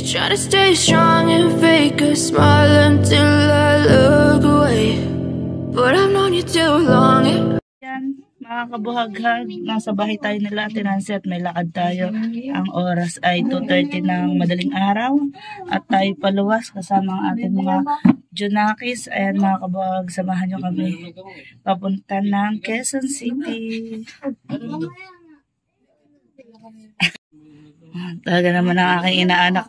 Try to stay strong and fake a smile until I look away, but I've known you too long. Yan, mga kabuhaghag, nasa bahay tayo nila Ate Nancy at may lakad tayo. Ang oras ay 2:30 ng madaling araw at tayo paluwas kasama ang ating mga Junakis. Ayan mga kabuhag, samahan nyo kami papunta ng Quezon City. Talaga naman ang aking inaanak,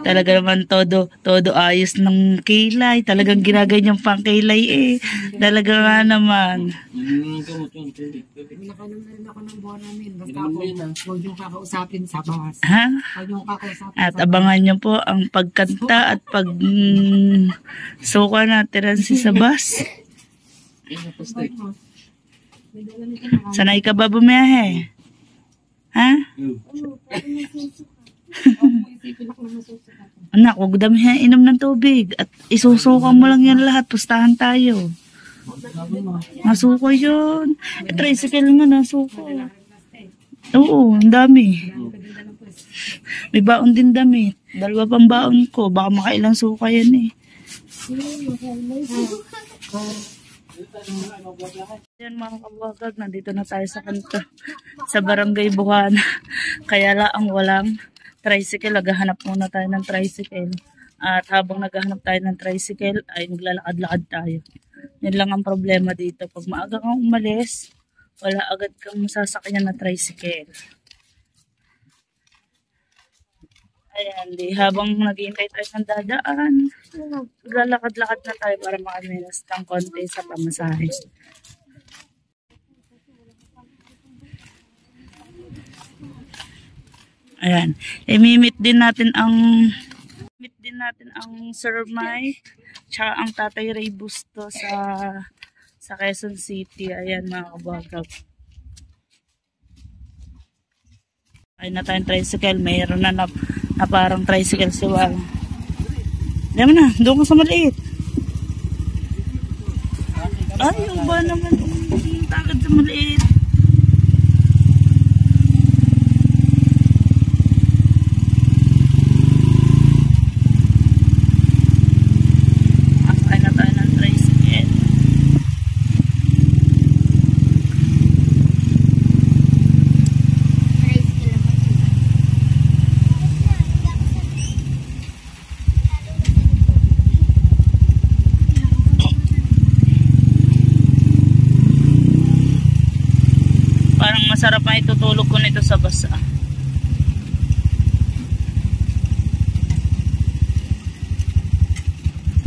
talaga naman todo ayos ng kilay, talagang ginaganyang pang kilay eh, talaga nga naman. Nakanaman ako ng buwan namin, basta ako huwag yung kakausapin sa bus. Ha? Huwag yung kakausapin At abangan nyo po ang pagkanta at suka natin sa bus. Sanay ka ba bumiyahe? Ha? Anak, huwag damihan inom ng tubig at isusuka mo lang yan lahat, pustahan tayo. Nasuko yun. Tricycle nga nasuko. Oo, ang dami. May baon din damit. 2 pang baon ko, baka makailang suka yan eh. Yan mga kabuhagag, nandito na tayo sa kanto sa Barangay Buhana. Kaya lang walang tricycle, naghahanap muna tayo ng tricycle. At habang naghahanap tayo ng tricycle ay naglalakad-lakad tayo. Yan lang ang problema dito. Pag maaga kang umalis, wala agad kang masasakyan na tricycle. Ayan, habang naghihintay tayo ng dadaan, naglalakad-lakad na tayo para makaminas ng konti sa pamasahe. Ayan, imimit din natin ang Sir May tsaka ang Tatay Ray Busto sa Quezon City. Ayan mga kabagab. Ay na tayong tricycle, mayroon na parang tricycle siwang. Diyan na, doon ka sa maliit. Ay, yung ba naman takad sa maliit. Asay na tayo ng tricycle. Masarap na itutulog ko nito sa basa.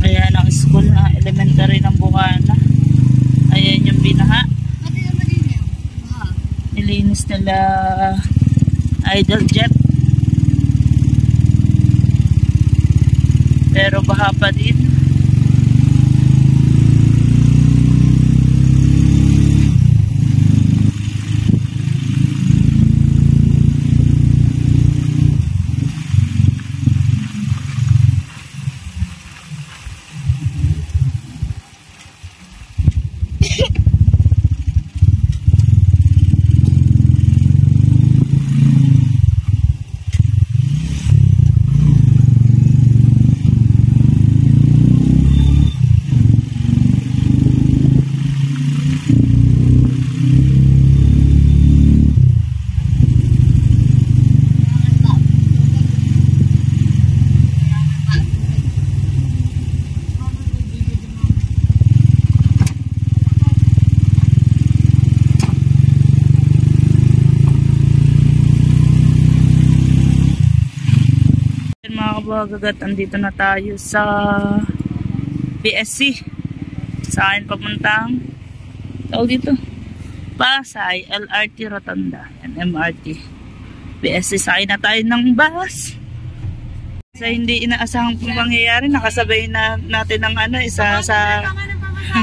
Ayan ang school na elementary ng Buhana. Ayan yung binaha. Nilinis nila Idol Jet. Pero baha pa din. Kabuhagag, andito na tayo sa PSC. Sa akin papuntang dito Pasay LRT Rotunda and MRT. PSC, sakay na tayo ng bus. Sa hindi inaasahang pangyayari, nakasabay na natin ng isa sa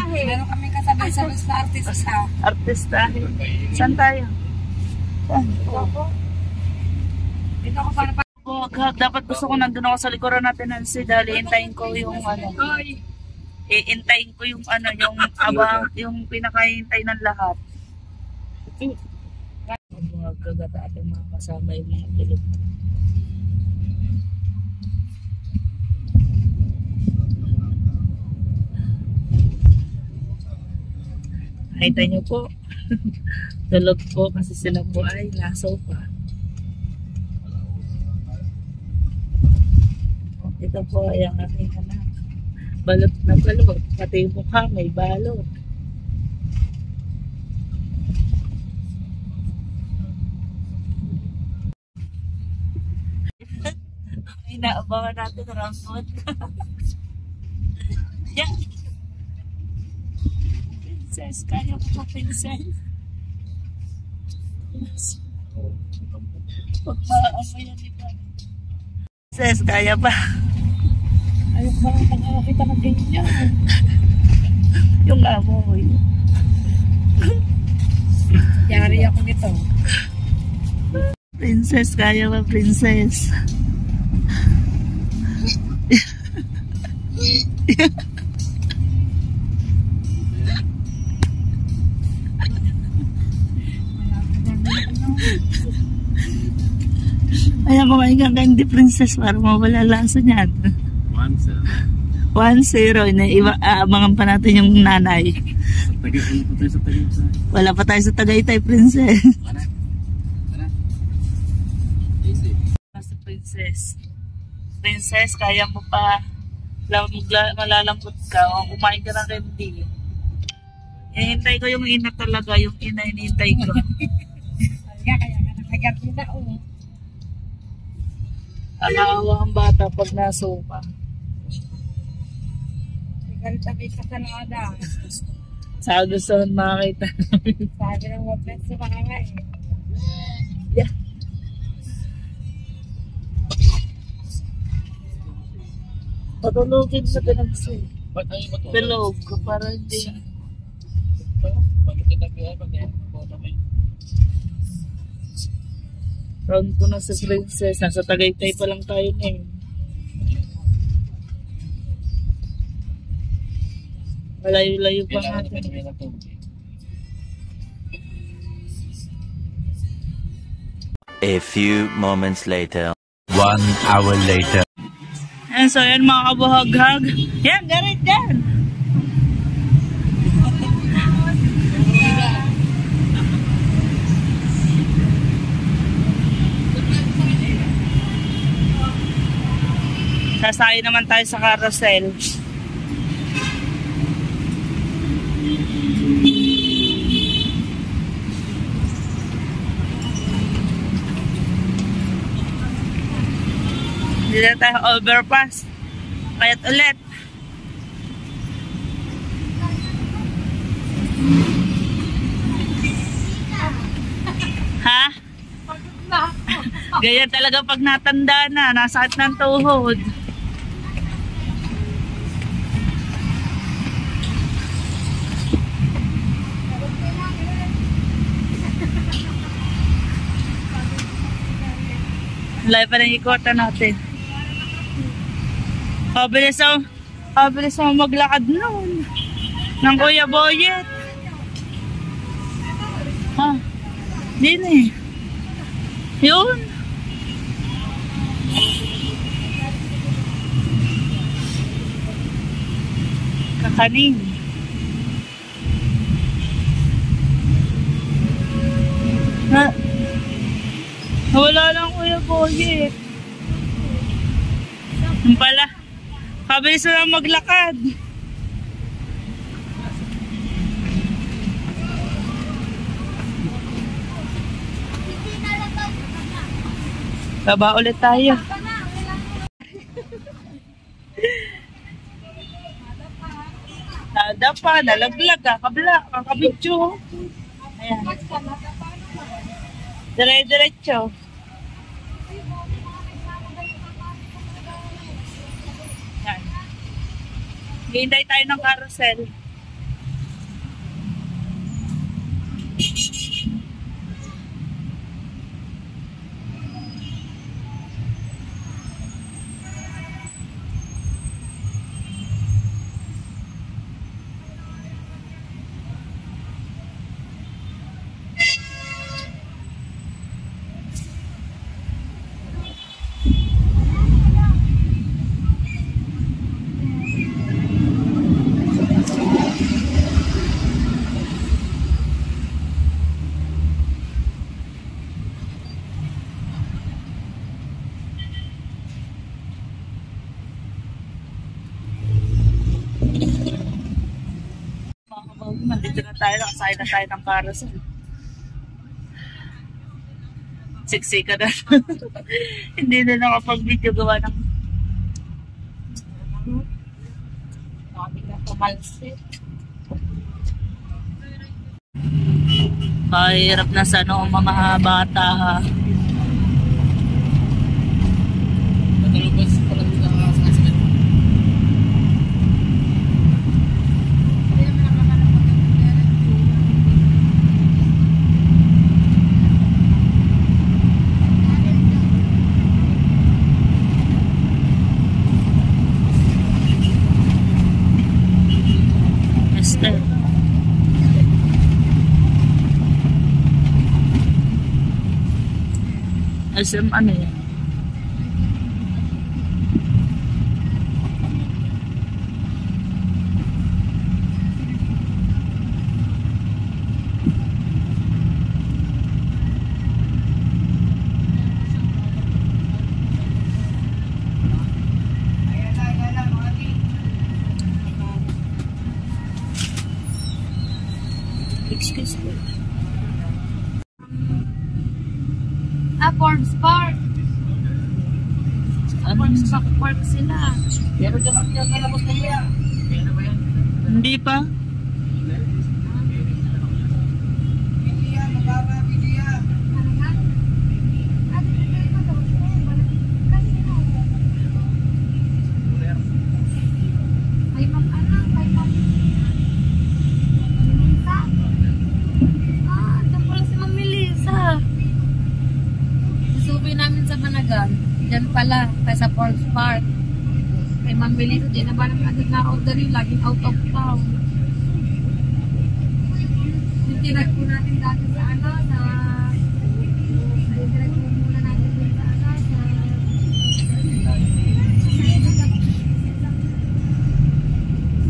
meron kami kasabay sa bus na artista. Saan tayo? Saan? Dito ako para dapat gusto ko nandun ako sa likuran natin Nancy dahil hintayin ko yung hintayin ko yung yung pinakahintay ng lahat. Magkagata ating mga kasama yung mga tulog. Nakita niyo po. Tulog po kasi sila po ay nasa pa. Ito po ay ang aking anak. Balot na balot. Pati yung mukha may balot. Inaabangan natin ang rambut. Yan. Princess, kaya mo po, princess. Pagpaamoy yan ni pa. Princess, kaya ba? Ayok ba nakakita ng ganyan? Yung amoy. Yari ako nito. Princess, kaya ba, princess? Kaya kumain ka candy princess para mawala lasa niyan. 1-0. 1-0. Abangan pa natin yung nanay. Wala pa tayo sa Tagaytay, princess. Sa princess. Princess, kaya mo pa malalambot ka o kumain ka ng candy. Hinihintay ko yung ina talaga, yung ina hinihintay ko. Kaya ka nakagat na oh. Nakaawa ang bata pag nasupa. Galit na may kasanada. Sa gusto makakita. Sabi ng mga best sa mga nga eh. Yeah. Patulogin sa pinagsi. Bilog ko para hindi. Round ko na sa princess. Nasa Tagaytay pa lang tayo na eh. Malayo-layo pa natin. A few moments later. 1 hour later. And so yan mga kabuhag-hag. Yan, garit yan. Sasakay naman tayo sa carousel. Hindi na tayo overpass. Kaya't ulit. Ha? Ganyan talaga pag natanda na. Nasakit ng tuhod. Layo pa ng ikotan natin. Pabilis mo maglakad noon. Ng Kuya Boyet. Ha? Din eh. Yun. Kakanin. Wala lang Kuya Boyet. Yung pala. Kabilis na lang maglakad. Baba ulit tayo. Nada pa, nalaglag, kakabidyo. Ayan. Dire-diretso. Yan. Hintay tayo ng carousel. Dito na tayo, nakasakay na tayo ng carousel. Siksika na. Hindi na nakapag-video gawa ng Sabi ka pumalsit. kahirap na sa noong mga bata ha. Esther. SM ano yan? Excuse me. Forbes Park. Forbes Park sila. Hindi pa? Kay Ma'am ano? Kay Ma'am Melissa. Doon pala si Ma'am Melissa. Nasubi namin sa Managan. Diyan pala, kaya sa Forbes Park. Kay Ma'am Melissa, di na ba namin agad na-order yung laging out of town. Yung tinag po natin dati sa ano, sa... Tinag po muna natin dun sa ano, sa...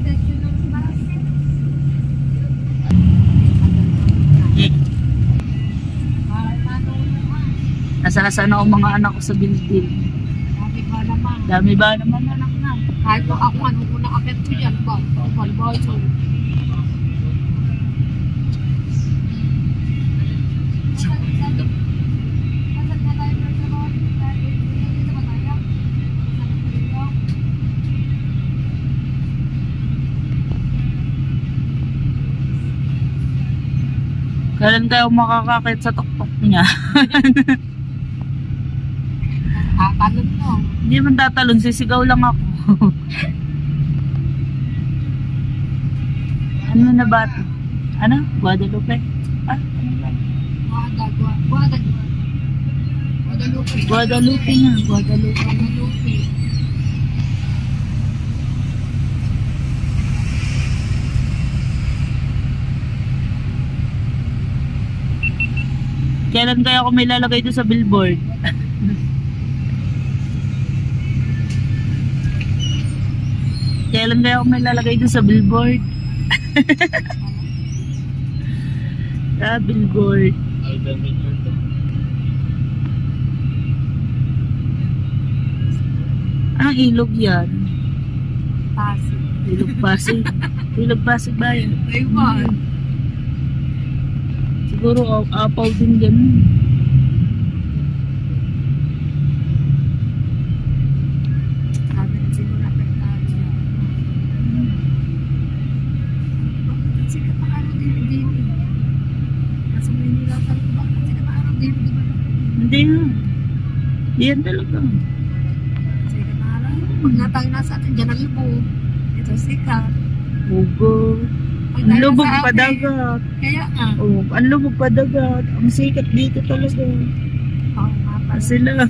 Station ng bus. Nasa na ang mga anak ko sa building. Dami ba naman? Dami ba naman anak na? Kahit kung ako ano muna akit ko yan ba? Balbal so. Kailan tayo makakakit sa tuktok niya? Kakalot mo. Hindi man tatalon, sisigaw lang ako. Ano na ba ito? Ano? Guadalupe? Ah, ano ba? Guadalupe nga, Guadalupe. Kailan kaya ako may lalagay doon sa billboard? Kailan kaya ako may lalagay doon sa billboard? Sa billboard. Anong ilog yan? Pasig. Ilog Pasig. Ilog Pasig ba yun? Ayun. Siguro apaw din ganun. Sabi na siguro apertado. Bakit siya pa araw din? Nasa Manila ka rin. Bakit siya pa araw din? Hindi nga. Yan talaga. Siya pa araw. Pag natang nasa atin, dyan ang lubog. Ito sikat. Hugo. Ang lubog pa dagat. Kaya nga. Oh, ang lubog pa dagat. Ang sikat dito talaga. Oo nga pala. Sila.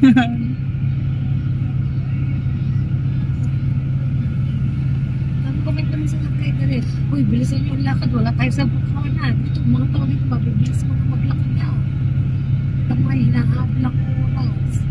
Sabi ko, may naman sa lakay ka rin. Uy, bilisan niyo ang lakad. Wala tayo sa bukanan. Ito, mga tao dito, mabibilis mo na maglakad na. Ito, may hinahabol lang oras.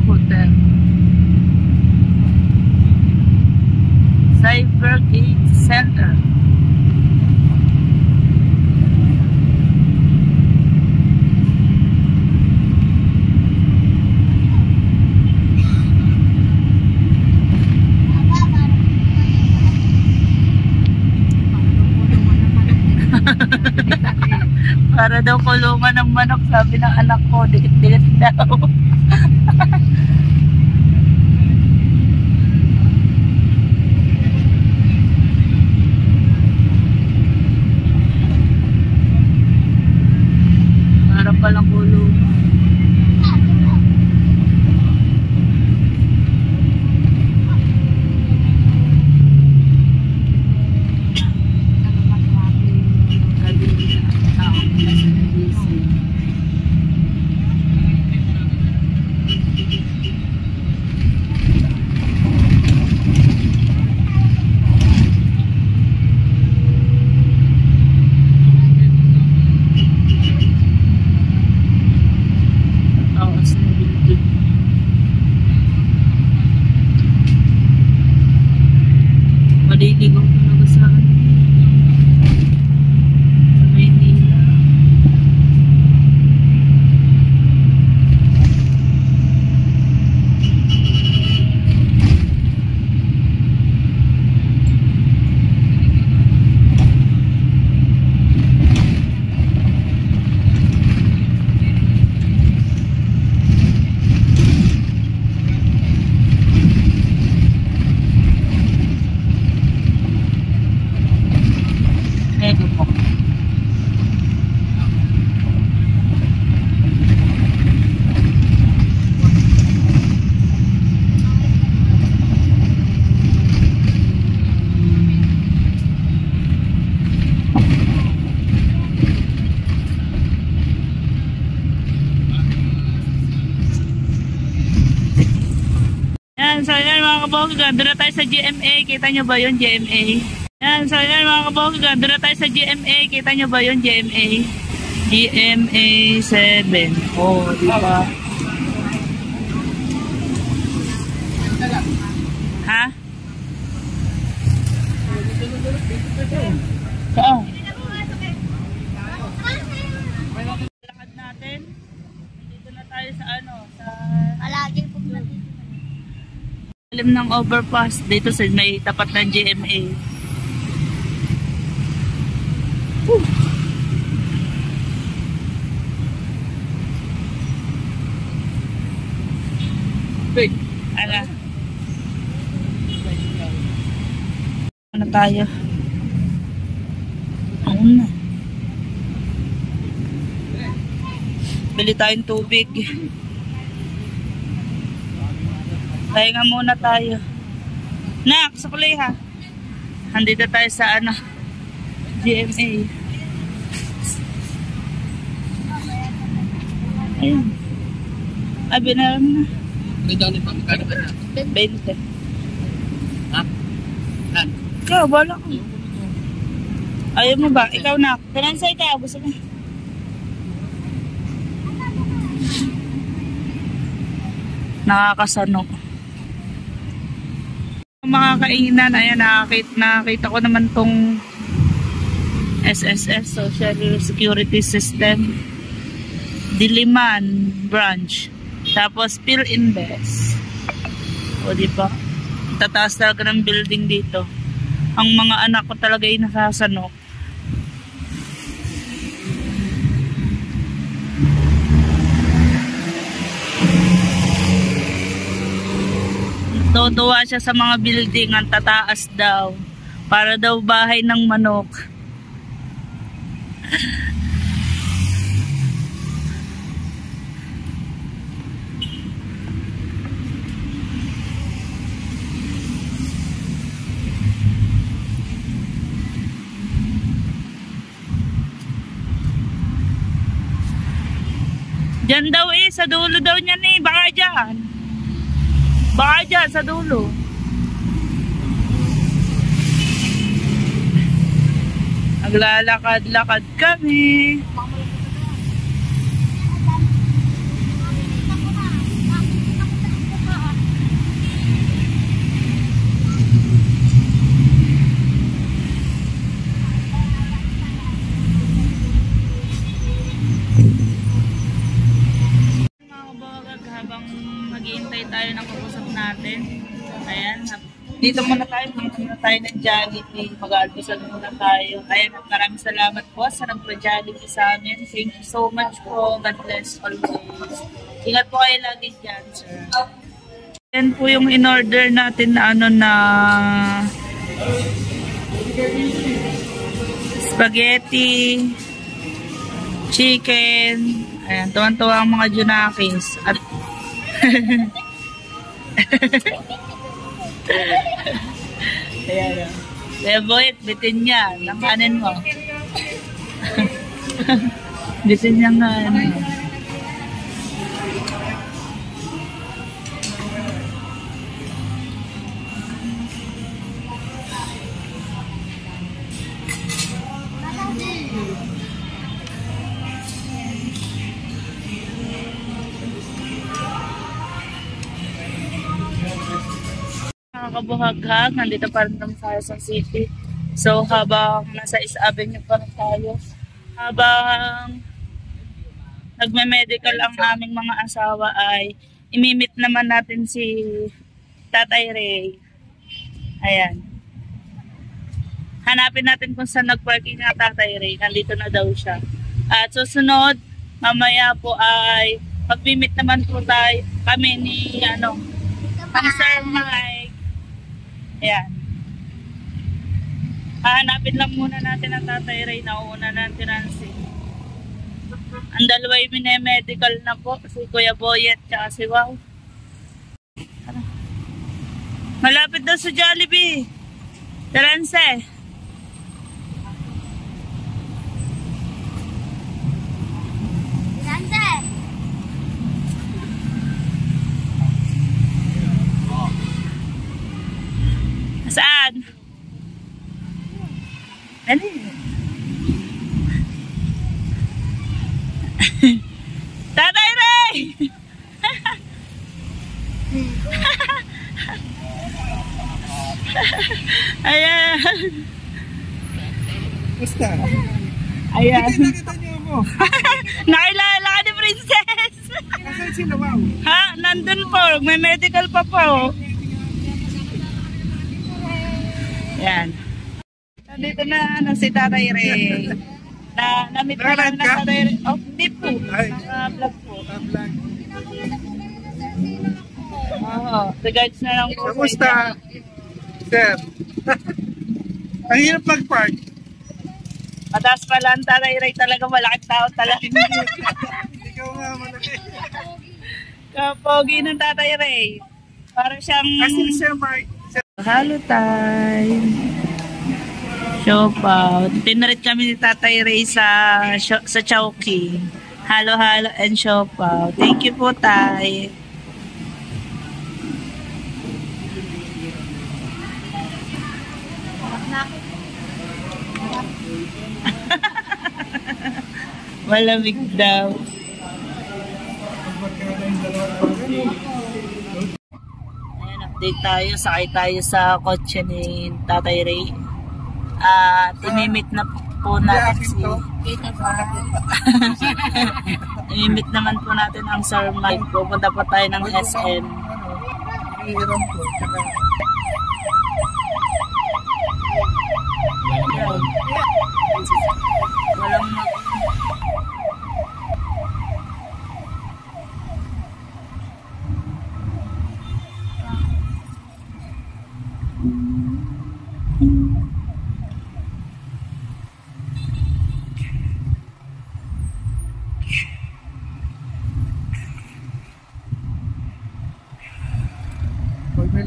Hotel. Cybergate Center. Para daw kulungan ng manok, sabi ng anak ko, dikit-dikit daw. Para palang kulungan. Maliligaw talaga sa Maynila. Medyo po. Yan, so yan mga kabogga, doon na tayo sa GMA. Kita nyo ba yun, GMA? Yan, so yan mga kabogga, doon na tayo sa GMA. Kita nyo ba yun, GMA? GMA 7. Oh, diba? Ha? Saan? Lakad natin. Dito na tayo sa ano, sa Palagi po natin. alim ng overpass dito sa may tapat ng GMA. Wait, ala. Ano tayo? Ano na? Bili tayong tubig. Pahinga muna tayo. Nak, sukulay ha. Andito tayo sa ano, GMA. Ayun. Ay, binaram na. 20. Ha? Ha? Ikaw, bala ko. Ayaw mo ba? Ikaw na. Kanansay ka, gusto mo. Nakakasano. Mga kainan, ayan, nakakita ko naman tong SSS, Social Security System, Diliman branch, tapos PhilInvest. O diba, tataas talaga ng building dito. Ang mga anak ko talaga ay nasasano. Tutuwa siya sa mga building, ang tataas daw. Para daw bahay ng manok. Diyan daw eh, sa dulo daw niyan eh, baka dyan. Baka dyan, sa dulo. Naglalakad-lakad kami. tayo ng pag-usap natin. Ayan, dito muna tayo, punta muna tayo ng Jollibee. Mag-almusal muna tayo. Ayan, maraming salamat po sa nagpa-Jollibee sa amin. Thank you so much po. God bless always. Ingat po kayo lagi dyan, sir. Yan po yung in-order natin na spaghetti, chicken. Ayan, tuwan-tuwa ang mga Junakis. At ayan. Kaya boy, bitin niya. Nakanin mo. Bitin niya nga. Kabuhaghag, nandito pa rin kami sa Quezon City. So habang nasa East Avenue pa rin tayo, habang nagme-medical ang aming mga asawa, ay imimit naman natin si Tatay Ray. Ayan, hanapin natin kung saan nag-parking na Tatay Ray. Nandito na daw siya. At susunod, mamaya po ay pag-imit naman po tayo kami ni Sir Mike. Ayan. Hahanapin lang muna natin ang Tatay Ray na una natin Nancy. Ang dalawa ay medical na po. Si Kuya Boyet at si Wow. Malapit daw sa Jollibee. Taranse. Saan? Ano? Tatay Ray! Ayan. Basta. Ayan. Nakita niyo mo. Nakilala ka ni Princess. Nasaan sila, Wow? Ha? Nandun po. May medical pa po. Yan. Nandito na si Tatay Ray. Na-meet ko lang na Tatay Ray. Oh, hindi po. Naka-vlog po. Oo. The guides na lang po. Kamusta? Sir. Ang hirap mag-park. Mataas pala ang Tatay Ray talaga. Malaking tao talaga. Ikaw nga malaki. Kapogi ng Tatay Ray. Parang siyang... Kasi Sir Mike. Halo time. Siopaw. Tinarit kami ni Tatay Ray sa Chowking. Halo and siopaw. Thank you po, Tay. Malamig daw. Update tayo, sakay tayo sa kotse ni Tatay Ray. At imimit na po natin si imimit naman po natin ang Sir Mike. Pupunta pa tayo ng SM. Walang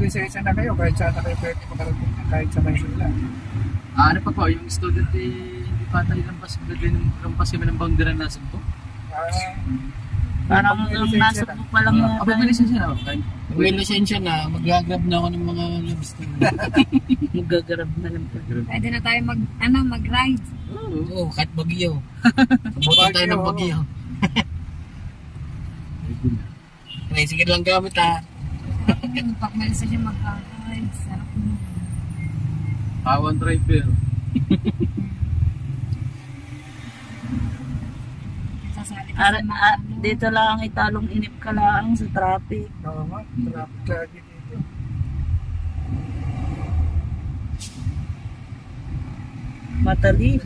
lisensya na kayo kahit saan na kayo pwede makarating kahit sa Maynila. Ano pa po, yung student hindi pa tayo lampas kami ng boundary na nasa po. parang nasa po pa lang Ako may lisensya na ako. May lisensya na, mag-grab na ako ng mga labs na. Magagrab na lang po. Pwede na tayo mag-ride. Oo, kahit Baguio. Bukan tayo ng Baguio. Sige lang gamit ha. Pag may isa siya mag-ride, sarap mo. Pawan driver. Sasali Dito lang italong inip ka lang sa traffic. Oo nga, traffic lagi dito. Matali.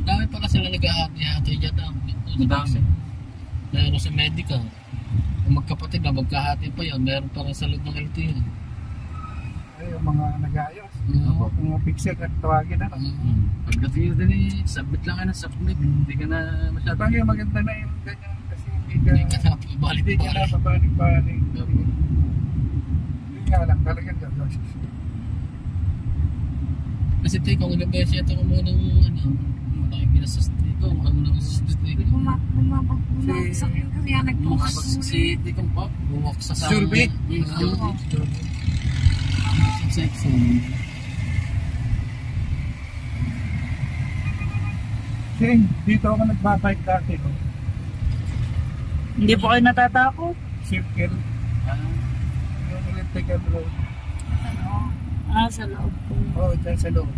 Dami pala sila nag-ahati-hati dyan. Dami. Meron sa medical. Kung magkapatid na magkahati pa yan, meron pa rin sa loob ng LTO. Ay, yung mga nag-aayos. Oo. Mga pixel at tawagin na. Pagdating din submit lang ka na submit. Hindi ka na masyado. Bagay maganda na yung ganyan kasi Hindi ka na pabalik-balik. Hindi ka na pabalik-balik. Hindi nga lang, talagang gagawin. Kasi tayo, kung nag-besyento ko muna ng malaking ginasustito. Malaking ginasustito. Bumabagsak yung kaya nag-post. Si Tikong Pop, bumawak sa sa... Survey? Section. Sing, dito ako nagbabike dati. Oh. Hindi po kayo natatakot? Circle. Yung elliptical road. Sa loob po. Oo, dyan sa loob.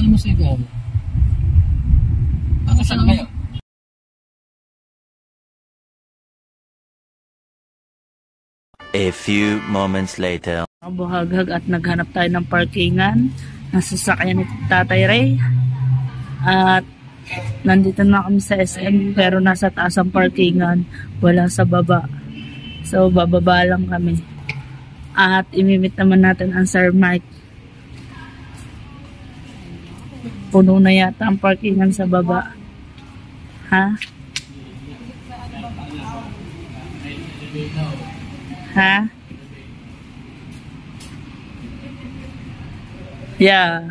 Ano mo sigaw? Ako saan kayo? A few moments later. Buhaghag at naghanap tayo ng parkingan. Nasa sasakyan ni Tatay Ray. At nandito na kami sa SM pero nasa taas ang parkingan. Wala sa baba. So bababa lang kami. At imimit naman natin ang Sir Mike. Puno na yata ang parkingan sa baba. Ha? Ha? Yeah.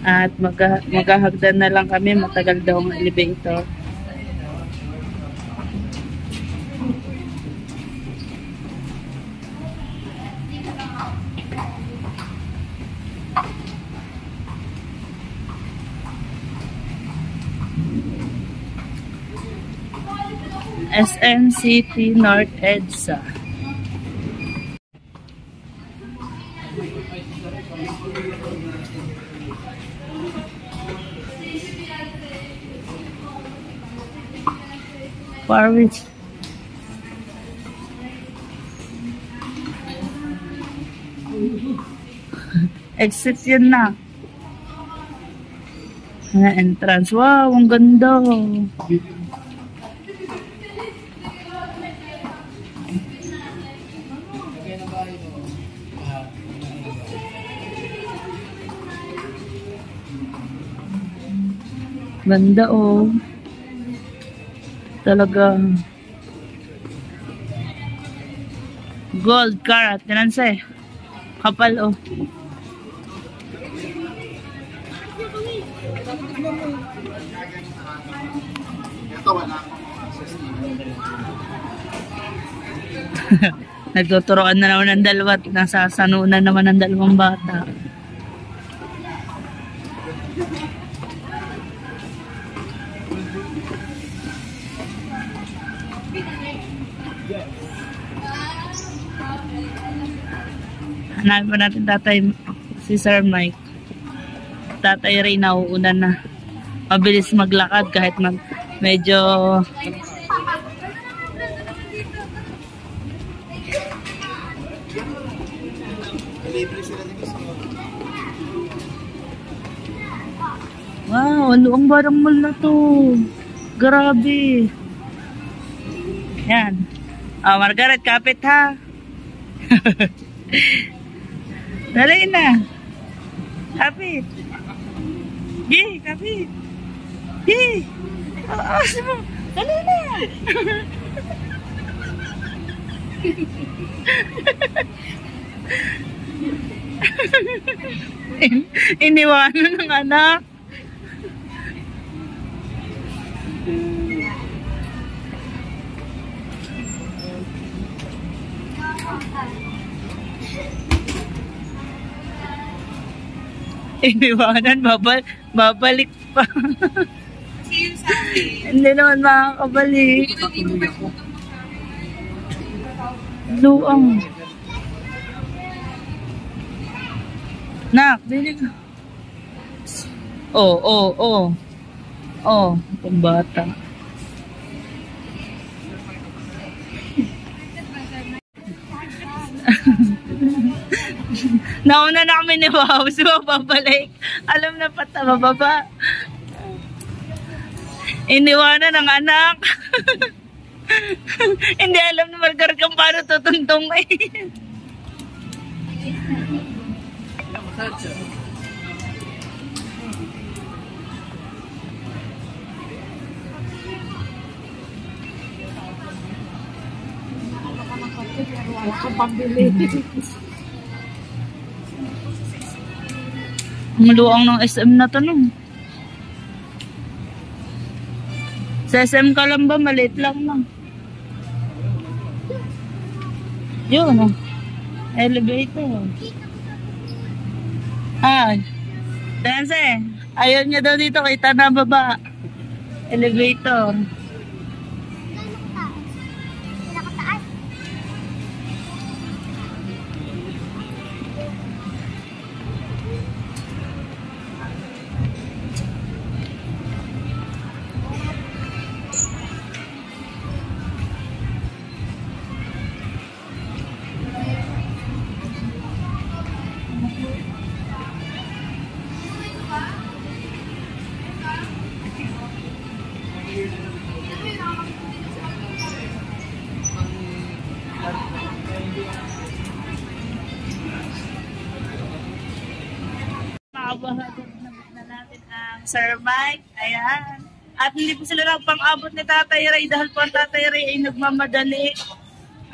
At maghahagdan na lang kami, matagal daw ang elevator. SM City North EDSA. Parwich. Exit yun na. Entrance. Wow, ang ganda. Ganda oh. Talaga. Gold carat. Yan siya. Kapal oh. Nagtuturoan na naman ng dalawa at nasasanunan naman ng dalawang bata. Hanapin pa natin tatay, si Sir Mike. Tatay Ray nauuna na. Mabilis maglakad kahit medyo wow, ang barang mall na to. Grabe. Yan. Oh, Margaret, kapit ha. Dali na. Kapit. Yay, kapit. Yay. Dali na! Iniwanan ng anak. Iniwanan, babalik pa. Hindi naman makakabalik. Luang. Nak, dili ka. Oh, itong bata. Nauna na kami ni Wow, so babalik. Alam na pata, bababa. Iniwanan ng anak. Hindi alam ni Margar kung paano tutuntong eh. Wala kang pambili. Ang luang ng SM na to, no? Sa SM ka lang ba? Maliit lang, no? Yun, no? Elevator. Dance, ayaw niya daw dito, kita na baba. Elevator. Makabahagot na natin ang Sir Mike. Ayan. At hindi po sila nagpang-abot ni Tatay Ray dahil po ang Tatay Ray ay nagmamadali.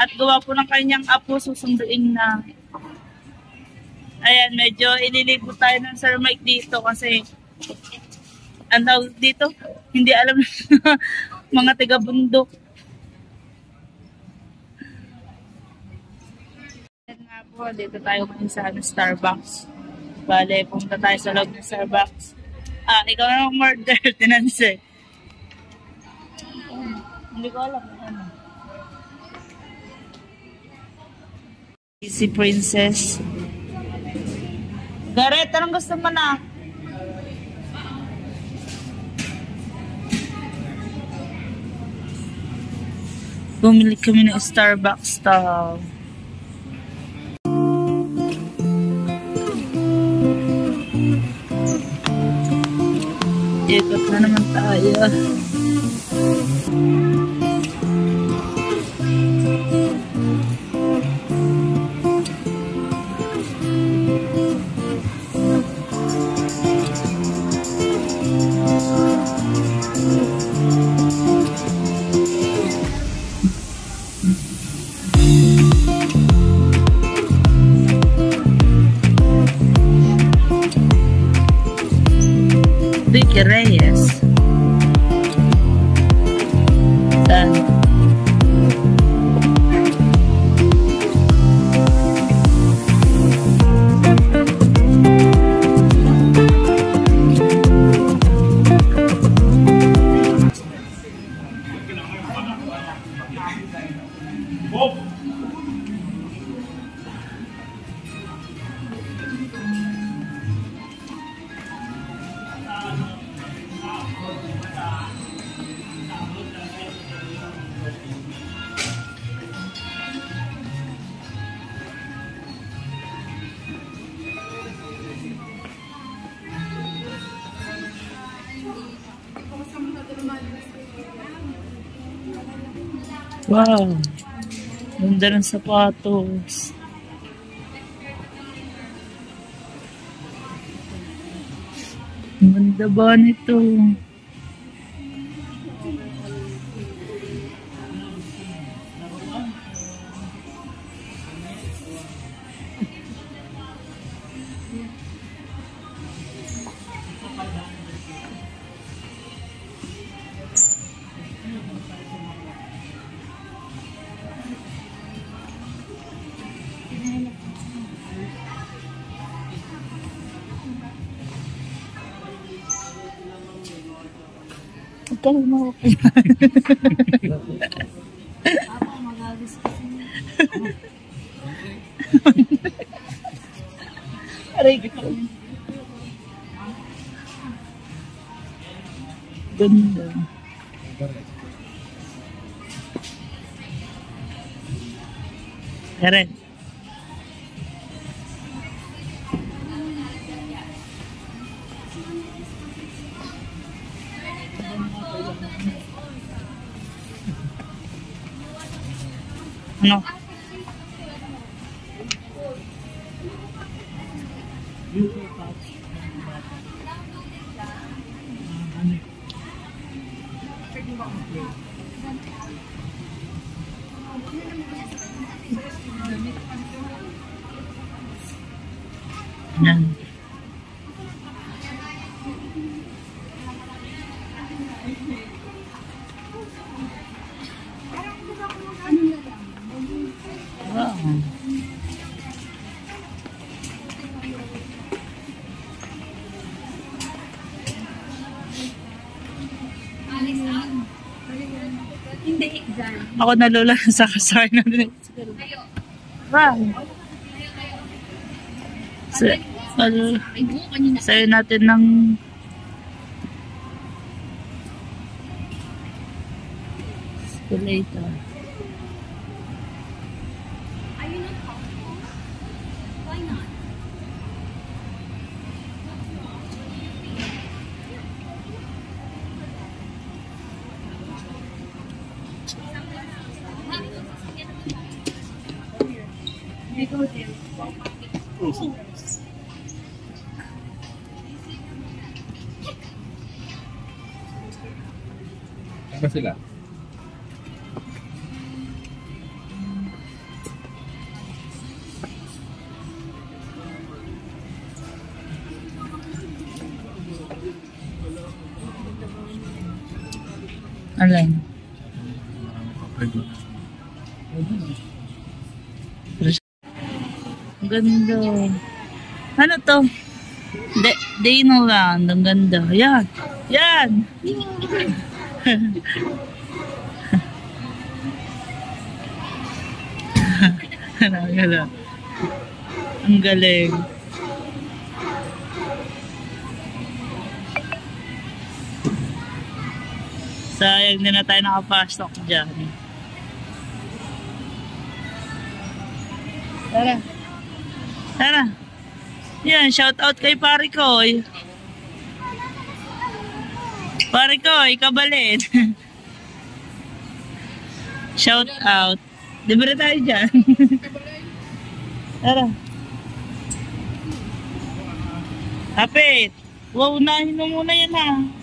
At gawa po ng kanyang apo, susunduin na. Ayan, medyo ililigo tayo ng Sir Mike dito kasi ano dito? Hindi alam mga taga-bundok. Ayan nga po, dito tayo ngayon sa Starbucks. Bale, pumunta tayo sa loob ng Starbucks. Ikaw na mag-order, tinanse. Hindi ko alam. Ano. Si Princess. Gareth, anong gusto mo na? Bumili kami ng Starbucks style. Ikot na naman tayo. Vicky Reyes. Dan. Wow. Ganda ng sapatos. Ganda ba nito? ka mo. Ako, mag-alis kasi. Aray ko. Ganda. Karen. Ano? Yan. Wow. Hindi, dyan. Ako nalula sa kasar na din. Wow. Sa'yo natin ng escalator. Ayun na po. Why not? They go there. Ano sila? Alin? Ang ganda. Ano to? Dinoland. Ang ganda. Yan. Yan. Ang galing. Sayang din na tayo nakapasok dyan. Tara. Tara. Yan, shout out kay Pare Koy. Pare Koy, kabalit. Shout out. Libre tayo dyan. Tara. Kapit. Wow, unahin mo muna yan ha.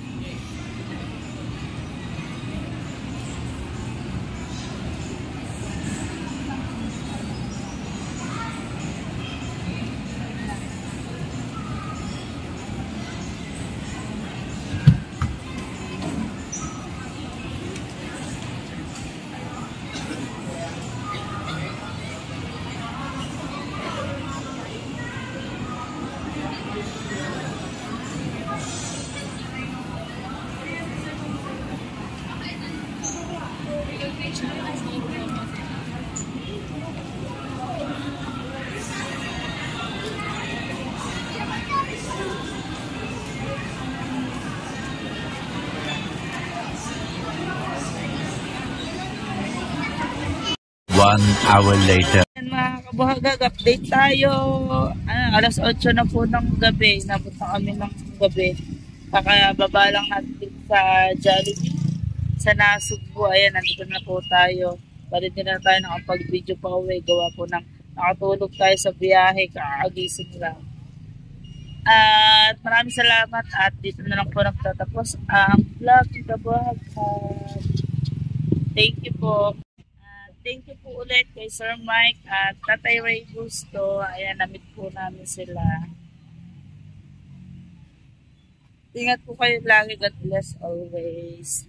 One hour later. Yan mga kabuhagag, update tayo. Alas 8 na po ng gabi. Napunta kami ng gabi. Kakababa lang natin sa Jollibee. Sa Nasugbu. Ayan, nandito na po tayo. Bali din na tayo nakapag-video pa uwi. Gawa po ng nakatulog tayo sa biyahe. Kakagising lang. At maraming salamat. At dito na lang po nagtatapos ang vlog ng kabuhagag. Thank you po. Thank you po ulit kay Sir Mike at Tatay Ray Gusto. Ayan, namit po namin sila. Ingat po kayo lagi. God bless always.